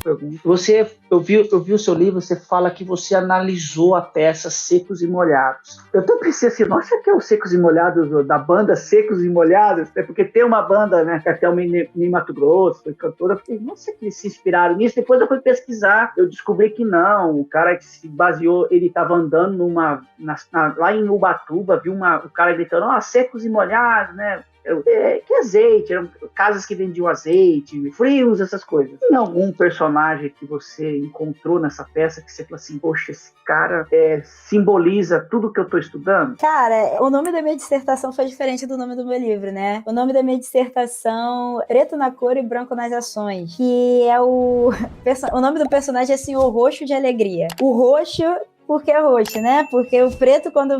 pergunta. Eu vi o seu livro, você fala que você analisou a peça Secos e Molhados. Eu até pensei assim, nossa, que é o Secos e Molhados, da banda Secos e Molhados? É porque tem uma banda, né, que até o em Mato Grosso, foi cantora. Eu falei, nossa, que eles se inspiraram nisso. Depois eu fui pesquisar, eu descobri que não. O cara que se baseou, ele estava andando lá em Ubatuba, viu o cara gritando, Secos e Molhados, né? Que azeite, eram casas que vendiam azeite, frios, essas coisas. Tem algum personagem que você encontrou nessa peça que você falou assim, poxa, esse cara simboliza tudo que eu tô estudando? Cara, o nome da minha dissertação foi diferente do nome do meu livro, né? O nome da minha dissertação é Preto na Cor e Branco nas Ações, que é o nome do personagem é assim, o Roxo de Alegria. O roxo porque é roxo, né? Porque o preto, quando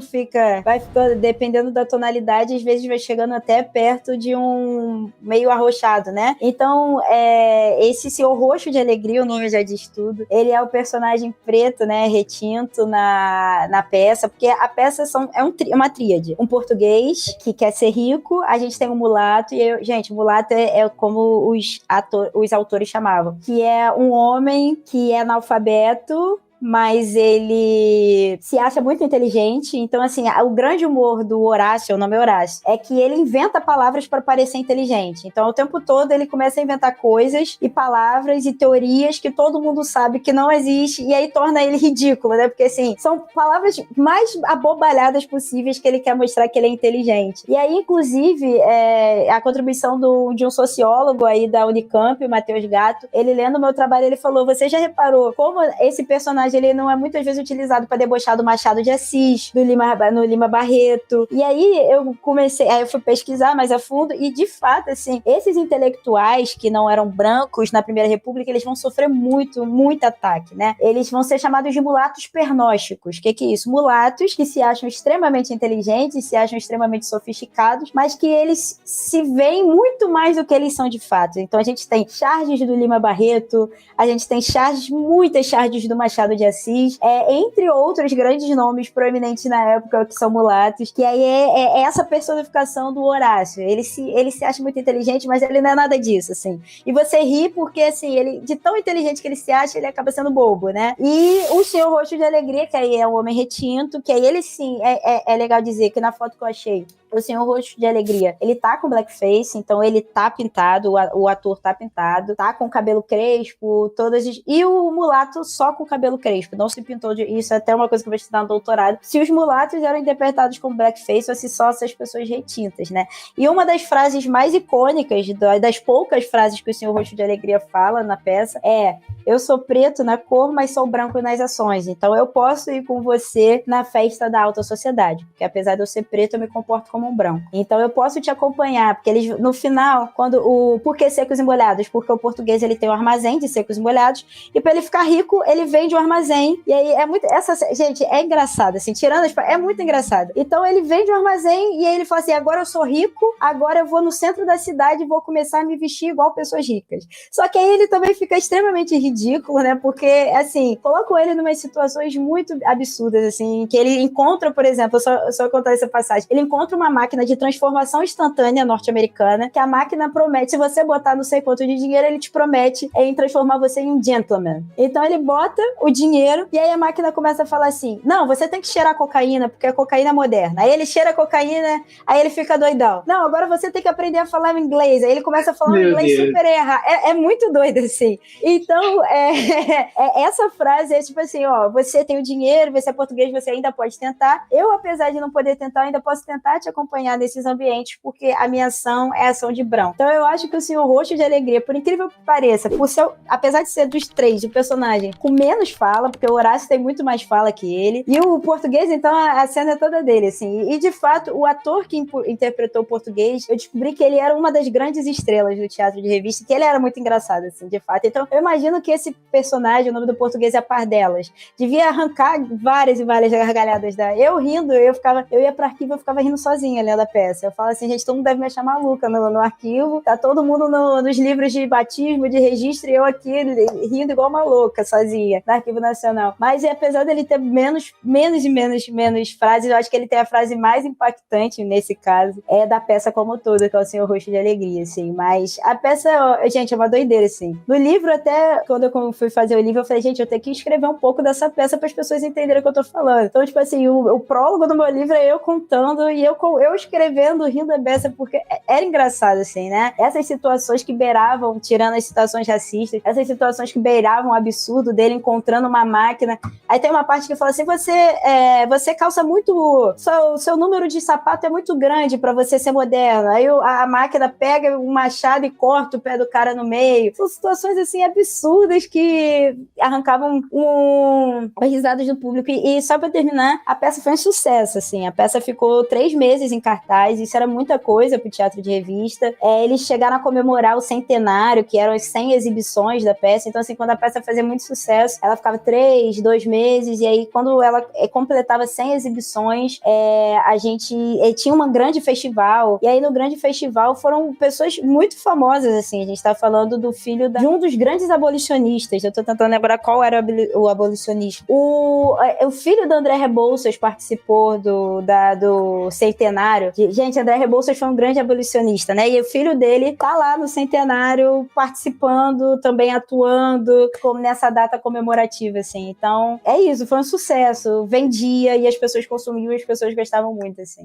vai ficando, dependendo da tonalidade, às vezes vai chegando até perto de um meio arroxado, né? Então, esse seu roxo de alegria, o nome já diz tudo, ele é o personagem preto, né? Retinto na peça, porque a peça é uma tríade. Um português que quer ser rico, a gente tem um mulato, gente, o mulato é como os autores chamavam, que é um homem que é analfabeto, mas ele se acha muito inteligente. Então, assim, o grande humor do Horácio, o nome é Horácio, é que ele inventa palavras para parecer inteligente. Então, o tempo todo ele começa a inventar coisas e palavras e teorias que todo mundo sabe que não existe, e aí torna ele ridículo, né? Porque, assim, são palavras mais abobalhadas possíveis que ele quer mostrar que ele é inteligente. E aí, inclusive, a contribuição de um sociólogo aí da Unicamp, o Matheus Gatto, ele lendo o meu trabalho, ele falou, você já reparou como esse personagem ele não é muitas vezes utilizado para debochar do Machado de Assis, no Lima Barreto. E aí eu fui pesquisar mais a fundo e, de fato, assim, esses intelectuais que não eram brancos na Primeira República, eles vão sofrer muito, muito ataque, né? Eles vão ser chamados de mulatos pernósticos. O que é isso? Mulatos que se acham extremamente inteligentes, se acham extremamente sofisticados, mas que eles se veem muito mais do que eles são de fato. Então a gente tem charges do Lima Barreto, a gente tem muitas charges do Machado de Assis, entre outros grandes nomes proeminentes na época que são mulatos, que aí é essa personificação do Horácio. Ele se acha muito inteligente, mas ele não é nada disso, assim. E você ri porque, assim, ele, de tão inteligente que ele se acha, ele acaba sendo bobo, né? E o Senhor Roxo de Alegria, que aí é um homem retinto, que aí ele, sim, é legal dizer que na foto que eu achei, o Senhor Roxo de Alegria, ele tá com blackface, então ele tá pintado, o ator tá pintado, tá com cabelo crespo, e o mulato só com cabelo crespo, não se pintou isso é até uma coisa que eu vou estudar no doutorado, se os mulatos eram interpretados como blackface ou se só essas pessoas retintas, né? E uma das frases mais icônicas, das poucas frases que o Senhor Roxo de Alegria fala na peça eu sou preto na cor, mas sou branco nas ações, então eu posso ir com você na festa da alta sociedade, porque apesar de eu ser preto, eu me comporto como um branco. Então eu posso te acompanhar, porque eles, no final, por que secos e molhados? Porque o português, ele tem um armazém de secos e molhados, e para ele ficar rico, ele vende um armazém, e aí gente, é engraçado, assim, tirando é muito engraçado. Então ele vende um armazém, e aí ele fala assim, agora eu sou rico, agora eu vou no centro da cidade e vou começar a me vestir igual pessoas ricas. Só que aí ele também fica extremamente ridículo, né, porque, assim, colocam ele em umas situações muito absurdas, assim, que ele encontra, por exemplo, só contar essa passagem, ele encontra uma máquina de transformação instantânea norte-americana, que a máquina promete, se você botar não sei quanto de dinheiro, ele te promete transformar você em um gentleman. Então ele bota o dinheiro, e aí a máquina começa a falar assim, não, você tem que cheirar cocaína, porque a cocaína é moderna. Aí ele cheira cocaína, aí ele fica doidão. Não, agora você tem que aprender a falar inglês. Aí ele começa a falar um inglês super errado. É muito doido, assim. Então, essa frase é tipo assim, você tem o dinheiro, você é português, você ainda pode tentar. Eu, apesar de não poder tentar, ainda posso tentar te acompanhar nesses ambientes, porque a minha ação é ação de branco. Então eu acho que o Senhor Roxo de Alegria, por incrível que pareça, apesar de ser dos três, o personagem com menos fala, porque o Horácio tem muito mais fala que ele, e o português, então, a cena é toda dele, assim. E de fato, o ator que interpretou o português, eu descobri que ele era uma das grandes estrelas do teatro de revista, que ele era muito engraçado, assim, de fato. Então, eu imagino que esse personagem, o nome do português é Pardelas, devia arrancar várias e várias gargalhadas eu rindo, eu ia pro arquivo, eu ficava rindo sozinha lendo a peça. Eu falo assim, gente, todo mundo deve me achar maluca no arquivo, tá todo mundo nos livros de batismo, de registro, e eu aqui rindo igual uma louca, sozinha, no Arquivo Nacional. Mas apesar dele ter menos frases, eu acho que ele tem a frase mais impactante nesse caso, da peça como toda, que é o Senhor Roxo de Alegria, assim. Mas a peça, gente, é uma doideira, assim. No livro, até, quando quando eu fui fazer o livro, eu falei, gente, eu tenho que escrever um pouco dessa peça para as pessoas entenderem o que eu tô falando. Então, tipo assim, o prólogo do meu livro é eu contando e eu escrevendo, rindo a beça, porque era engraçado, assim, né? Essas situações que beiravam, tirando as situações racistas, essas situações que beiravam o absurdo dele encontrando uma máquina. Aí tem uma parte que fala assim, você calça muito, seu número de sapato é muito grande para você ser moderno. Aí a máquina pega um machado e corta o pé do cara no meio. São situações, assim, absurdas que arrancavam as risadas do público. E só pra terminar, a peça foi um sucesso, assim. A peça ficou 3 meses em cartaz, isso era muita coisa pro teatro de revista. Eles chegaram a comemorar o centenário, que eram as 100 exibições da peça. Então, assim, quando a peça fazia muito sucesso, ela ficava 3, 2 meses, e aí quando ela completava 100 exibições, a gente tinha um grande festival, e aí no grande festival foram pessoas muito famosas, assim. A gente tá falando do filho de um dos grandes abolicionistas. Eu tô tentando lembrar qual era o abolicionista. O filho do André Rebouças participou do centenário. Gente, André Rebouças foi um grande abolicionista, né? E o filho dele tá lá no centenário participando, também atuando como nessa data comemorativa, assim. Então, é isso, foi um sucesso. Vendia e as pessoas consumiam e as pessoas gostavam muito, assim.